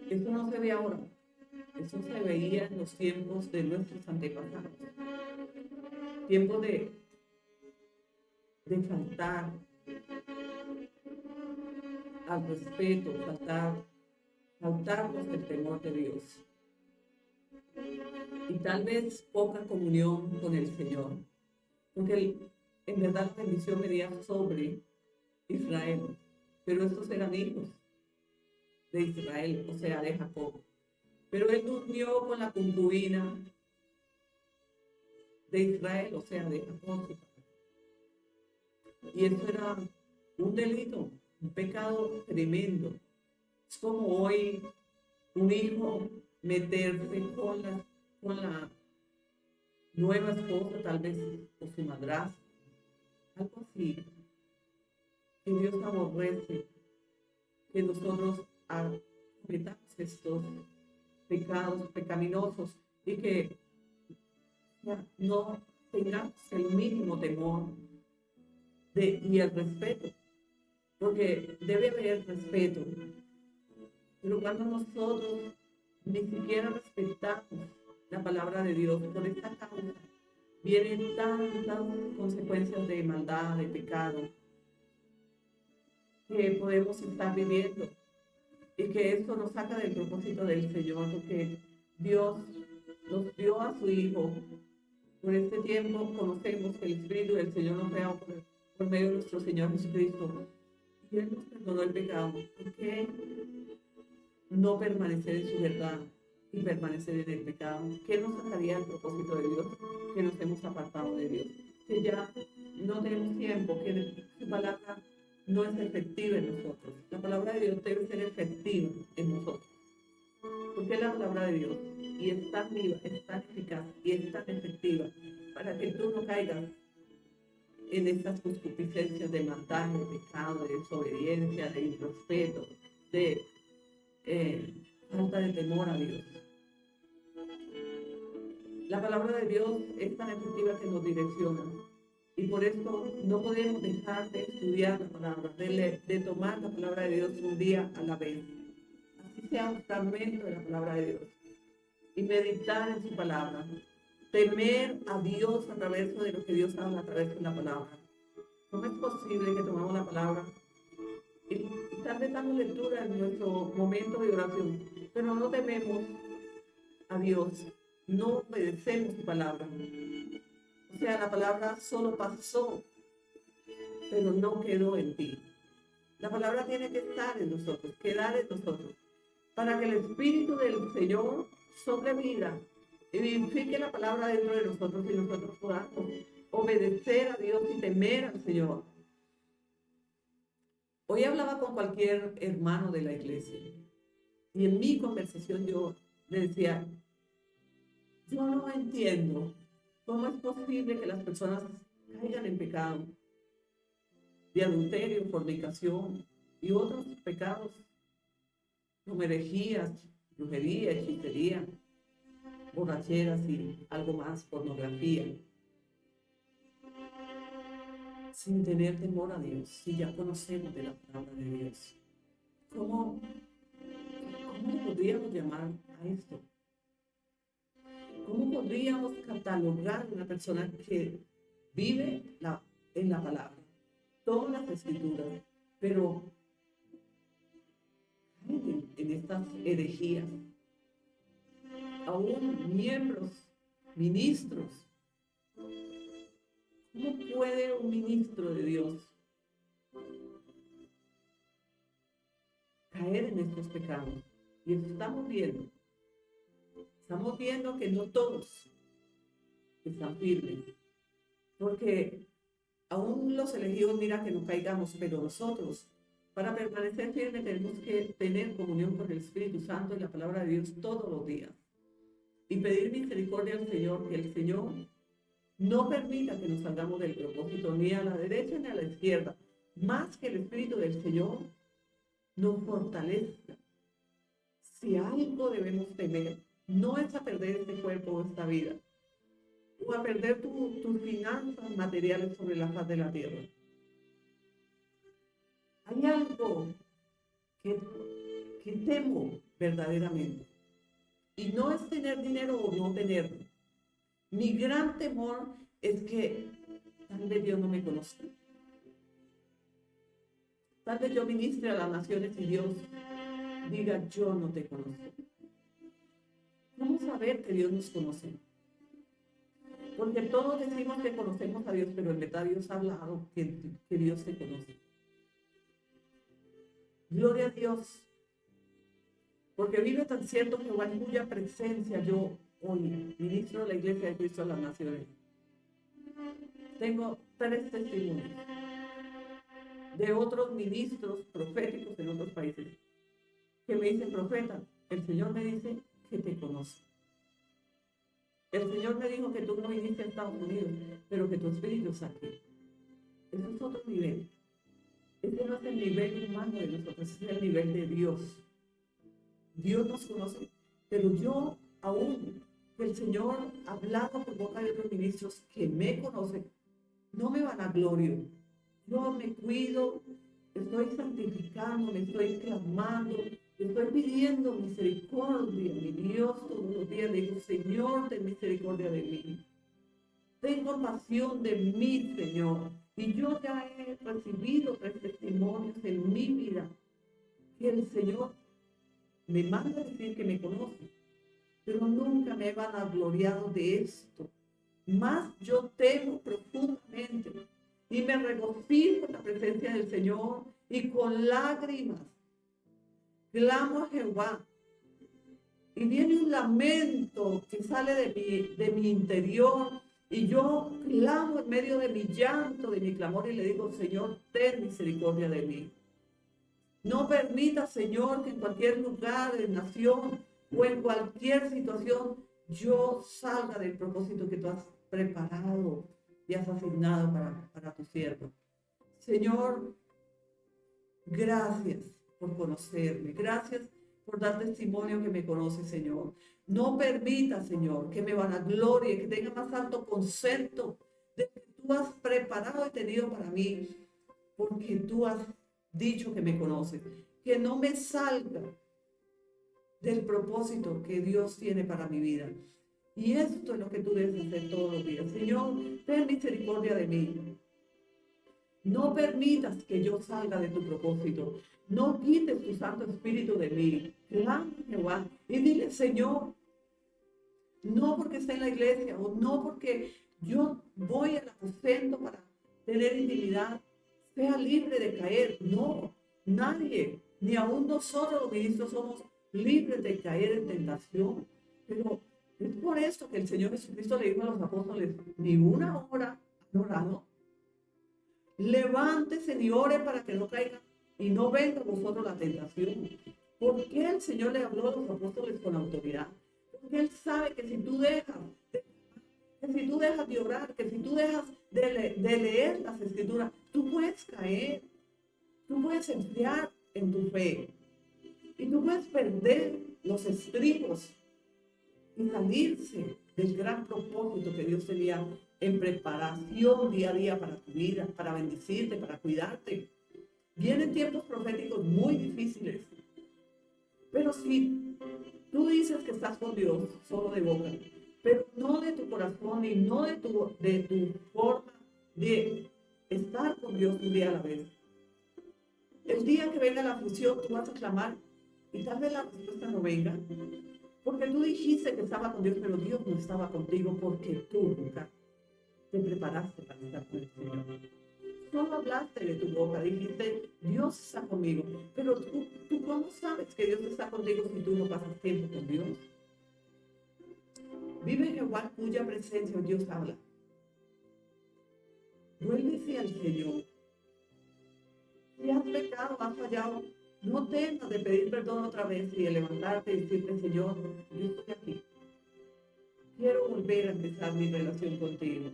[SPEAKER 1] Eso no se ve ahora. Eso se veía en los tiempos de nuestros antepasados. Tiempos de faltar al respeto, faltarnos el temor de Dios. Y tal vez poca comunión con el Señor. Porque en verdad la bendición venía sobre Israel. Pero estos eran hijos de Israel, o sea, de Jacob. Pero él durmió con la concubina de Israel, o sea, de Jacob. Y eso era un delito, un pecado tremendo. Es como hoy un hijo meterse con la nueva esposa, tal vez, o su madrastra, algo así, que Dios aborrece, que nosotros cometamos estos pecados pecaminosos y que no tengamos el mínimo temor y el respeto, porque debe haber respeto, pero cuando nosotros ni siquiera respetamos la palabra de Dios, por esta causa vienen tantas consecuencias de maldad, de pecado, que podemos estar viviendo, y que esto nos saca del propósito del Señor, porque Dios nos dio a su Hijo. Por este tiempo conocemos que el Espíritu del Señor nos vea por medio de nuestro Señor Jesucristo, y Él nos perdonó el pecado. ¿Por qué no permanecer en su verdad y permanecer en el pecado? ¿Qué nos sacaría del propósito de Dios? Que nos hemos apartado de Dios, que ya no tenemos tiempo, que su palabra no es efectiva en nosotros. La palabra de Dios debe ser efectiva en nosotros, porque es la palabra de Dios y es tan viva, es tan eficaz y es tan efectiva para que tú no caigas en estas concupiscencias de maldad, de pecado, de desobediencia, de irrespeto, de falta de temor a Dios. La palabra de Dios es tan efectiva que nos direcciona, y por esto no podemos dejar de estudiar la palabra, de tomar la palabra de Dios un día a la vez, así sea un fragmento de la palabra de Dios, y meditar en su palabra, temer a Dios a través de lo que Dios habla a través de la palabra. ¿Cómo es posible que tomemos la palabra y tal vez damos lectura en nuestro momento de oración, pero no tememos a Dios, no obedecemos su palabra? O sea, la palabra solo pasó, pero no quedó en ti. La palabra tiene que estar en nosotros, quedar en nosotros, para que el Espíritu del Señor sobrevida y vivifique la palabra dentro de nosotros, y nosotros podamos obedecer a Dios y temer al Señor. Hoy hablaba con cualquier hermano de la iglesia, y en mi conversación yo le decía, yo no entiendo cómo es posible que las personas caigan en pecado de adulterio, fornicación y otros pecados como herejías, brujería, hechicería, borracheras y algo más, pornografía, sin tener temor a Dios, si ya conocemos de la palabra de Dios. ¿Cómo le podríamos llamar a esto? ¿Cómo podríamos catalogar a una persona que vive en la palabra? todas las escrituras, pero en estas herejías, aún miembros, ministros. ¿Cómo puede un ministro de Dios caer en estos pecados? Y eso estamos viendo. Estamos viendo que no todos están firmes, porque aún los elegidos miran que no caigamos, pero nosotros, para permanecer firmes, tenemos que tener comunión con el Espíritu Santo y la palabra de Dios todos los días. Y pedir misericordia al Señor, que el Señor no permita que nos salgamos del propósito ni a la derecha ni a la izquierda, más que el Espíritu del Señor nos fortalezca. Si algo debemos temer, no es a perder este cuerpo o esta vida, o a perder tus finanzas materiales sobre la faz de la tierra. Hay algo que temo verdaderamente, y no es tener dinero o no tenerlo. Mi gran temor es que tal vez Dios no me conozca. Tal vez yo ministre a las naciones y Dios diga, yo no te conozco. ¿Cómo saber que Dios nos conoce? Porque todos decimos que conocemos a Dios, pero en verdad Dios ha hablado que Dios te conoce. Gloria a Dios. Porque vive tan cierto Jehová en cuya presencia yo hoy ministro de la Iglesia de Cristo a las Naciones. Tengo 3 testimonios de otros ministros proféticos en otros países que me dicen, profeta, el Señor me dice que te conoce. El Señor me dijo que tú no viniste a Estados Unidos, pero que tu espíritu es aquí. Eso es otro nivel. Este no es el nivel humano de nosotros, es el nivel de Dios. Dios nos conoce, pero yo aún, que el Señor ha hablado por boca de otros ministros que me conocen, no me vanaglorio. Yo me cuido, estoy santificando, me estoy clamando, estoy pidiendo misericordia, mi Dios, todos los días. Le digo, Señor, ten misericordia de mí. Ten compasión de mí, Señor. Y yo ya he recibido 3 testimonios en mi vida que el Señor me manda a decir que me conoce, pero nunca me he vanagloriado de esto. Más yo temo profundamente y me regocijo en la presencia del Señor y con lágrimas clamo a Jehová. Y viene un lamento que sale de mi interior y yo clamo en medio de mi llanto, de mi clamor y le digo, Señor, ten misericordia de mí. No permita, Señor, que en cualquier lugar de nación o en cualquier situación yo salga del propósito que tú has preparado y has asignado para tu siervo. Señor, gracias por conocerme. Gracias por dar testimonio que me conoce, Señor. No permita, Señor, que me vanaglorie, que tenga más alto concepto de que tú has preparado y tenido para mí, porque tú has dicho que me conoces. Que no me salga del propósito que Dios tiene para mi vida. Y esto es lo que tú debes hacer todos los días. Señor, ten misericordia de mí. No permitas que yo salga de tu propósito. No quites tu Santo Espíritu de mí. Clama a Jehová y dile, Señor, no porque esté en la iglesia o no porque yo voy al aposento para tener intimidad, sea libre de caer. No, nadie, ni aún nosotros los ministros somos libres de caer en tentación. Pero es por esto que el Señor Jesucristo le dijo a los apóstoles, ni una hora han orado. Levántese y ore para que no caiga y no venga a vosotros la tentación. ¿Por qué el Señor le habló a los apóstoles con autoridad? Porque Él sabe que si tú dejas de orar, que si tú dejas de leer las Escrituras, tú puedes caer, tú puedes enfriar en tu fe y tú puedes perder los estribos y salirse del gran propósito que Dios tenía en preparación día a día para tu vida, para bendecirte, para cuidarte. Vienen tiempos proféticos muy difíciles, pero si tú dices que estás con Dios solo de boca, pero no de tu corazón y no de tu forma de estar con Dios un día a la vez. El día que venga la aflicción, tú vas a clamar y tal vez la respuesta no venga, porque tú dijiste que estaba con Dios, pero Dios no estaba contigo porque tú nunca te preparaste para estar con el Señor. Solo hablaste de tu boca, dijiste, Dios está conmigo, pero tú ¿cómo sabes que Dios está contigo si tú no pasas tiempo con Dios? Vive Jehová cuya presencia Dios habla. Vuélvese al Señor. Si has pecado, has fallado, no temas de pedir perdón otra vez y de levantarte y decirte, Señor, yo estoy aquí. Quiero volver a empezar mi relación contigo.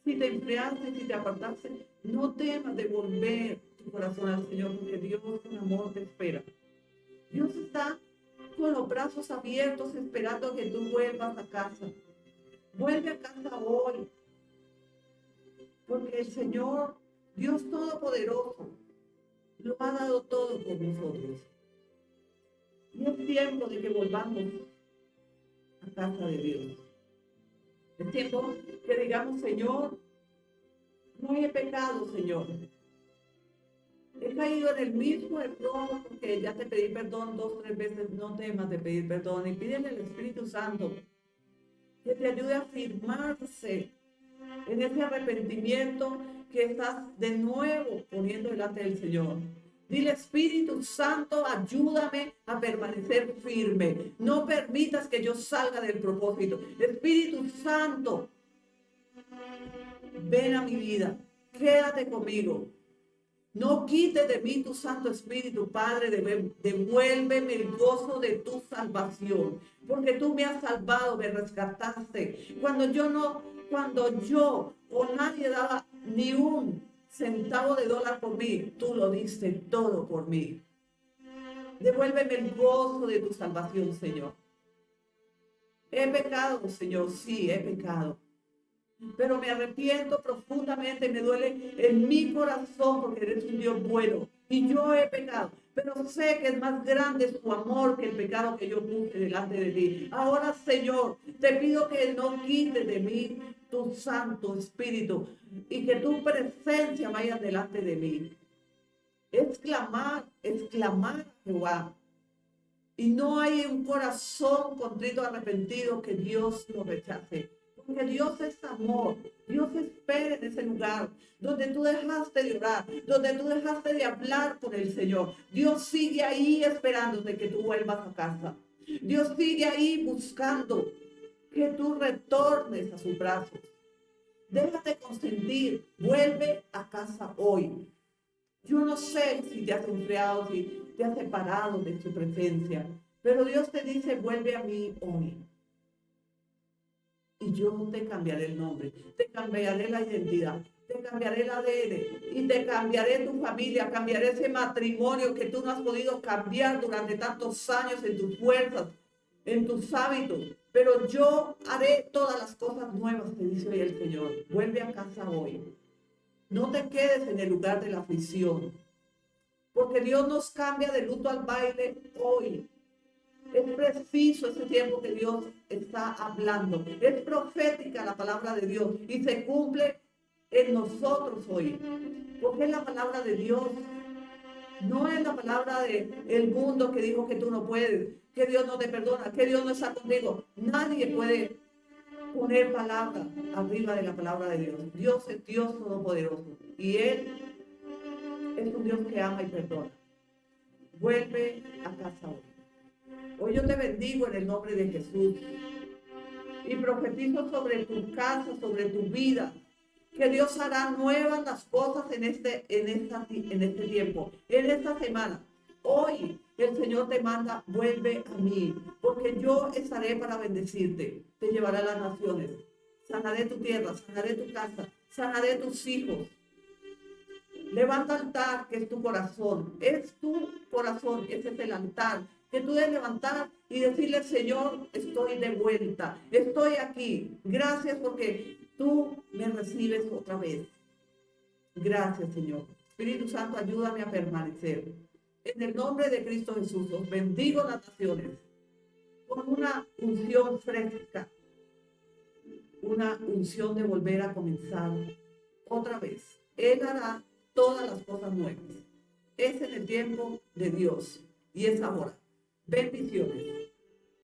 [SPEAKER 1] Si te enfriaste, si te apartaste, no temas de volver tu corazón al Señor, porque Dios con amor te espera. Dios está con los brazos abiertos esperando a que tú vuelvas a casa. Vuelve a casa hoy, porque el Señor, Dios Todopoderoso, lo ha dado todo por nosotros. Y es tiempo de que volvamos a casa de Dios. Es tiempo que digamos, Señor, no he pecado, Señor. He caído en el mismo error porque ya te pedí perdón 2 o 3 veces. No temas de pedir perdón y pídele al Espíritu Santo que te ayude a firmarse en ese arrepentimiento que estás de nuevo poniendo delante del Señor. Dile, Espíritu Santo, ayúdame a permanecer firme. No permitas que yo salga del propósito. Espíritu Santo, ven a mi vida. Quédate conmigo. No quites de mí tu Santo Espíritu, Padre, devuélveme el gozo de tu salvación, porque tú me has salvado, me rescataste. Cuando yo o nadie daba ni un centavo de dólar por mí, tú lo diste todo por mí. Devuélveme el gozo de tu salvación, Señor. He pecado, Señor, sí, he pecado. Pero me arrepiento profundamente, me duele en mi corazón porque eres un Dios bueno y yo he pecado, pero sé que es más grande tu amor que el pecado que yo puse delante de ti. Ahora, Señor, te pido que no quites de mí tu Santo Espíritu y que tu presencia vaya delante de mí. Es clamar a Jehová. Y no hay un corazón contrito arrepentido que Dios lo rechace. Porque Dios es amor. Dios espera en ese lugar donde tú dejaste de orar, donde tú dejaste de hablar con el Señor. Dios sigue ahí esperándote que tú vuelvas a casa. Dios sigue ahí buscando que tú retornes a sus brazos. Déjate consentir. Vuelve a casa hoy. Yo no sé si te has enfriado, si te has separado de su presencia, pero Dios te dice, vuelve a mí hoy. Y yo te cambiaré el nombre, te cambiaré la identidad, te cambiaré el ADN y te cambiaré tu familia, cambiaré ese matrimonio que tú no has podido cambiar durante tantos años en tus fuerzas, en tus hábitos. Pero yo haré todas las cosas nuevas, te dice hoy el Señor. Vuelve a casa hoy. No te quedes en el lugar de la aflicción, porque Dios nos cambia de luto al baile hoy. Es preciso ese tiempo que Dios está hablando. Es profética la palabra de Dios y se cumple en nosotros hoy. Porque es la palabra de Dios. No es la palabra del mundo que dijo que tú no puedes, que Dios no te perdona, que Dios no está contigo. Nadie puede poner palabra arriba de la palabra de Dios. Dios es Dios todopoderoso y Él es un Dios que ama y perdona. Vuelve a casa hoy. Hoy yo te bendigo en el nombre de Jesús y profetizo sobre tu casa, sobre tu vida, que Dios hará nuevas las cosas en este tiempo, en esta semana. Hoy el Señor te manda, vuelve a mí, porque yo estaré para bendecirte. Te llevaré a las naciones, sanaré tu tierra, sanaré tu casa, sanaré tus hijos. Levanta altar, que es tu corazón. Es tu corazón, ese es el altar que tú debes levantar y decirle, Señor, estoy de vuelta, estoy aquí. Gracias porque tú me recibes otra vez. Gracias, Señor. Espíritu Santo, ayúdame a permanecer. En el nombre de Cristo Jesús, os bendigo las naciones con una unción fresca, una unción de volver a comenzar otra vez Él hará todas las cosas nuevas. Es en el tiempo de Dios y es ahora. Bendiciones.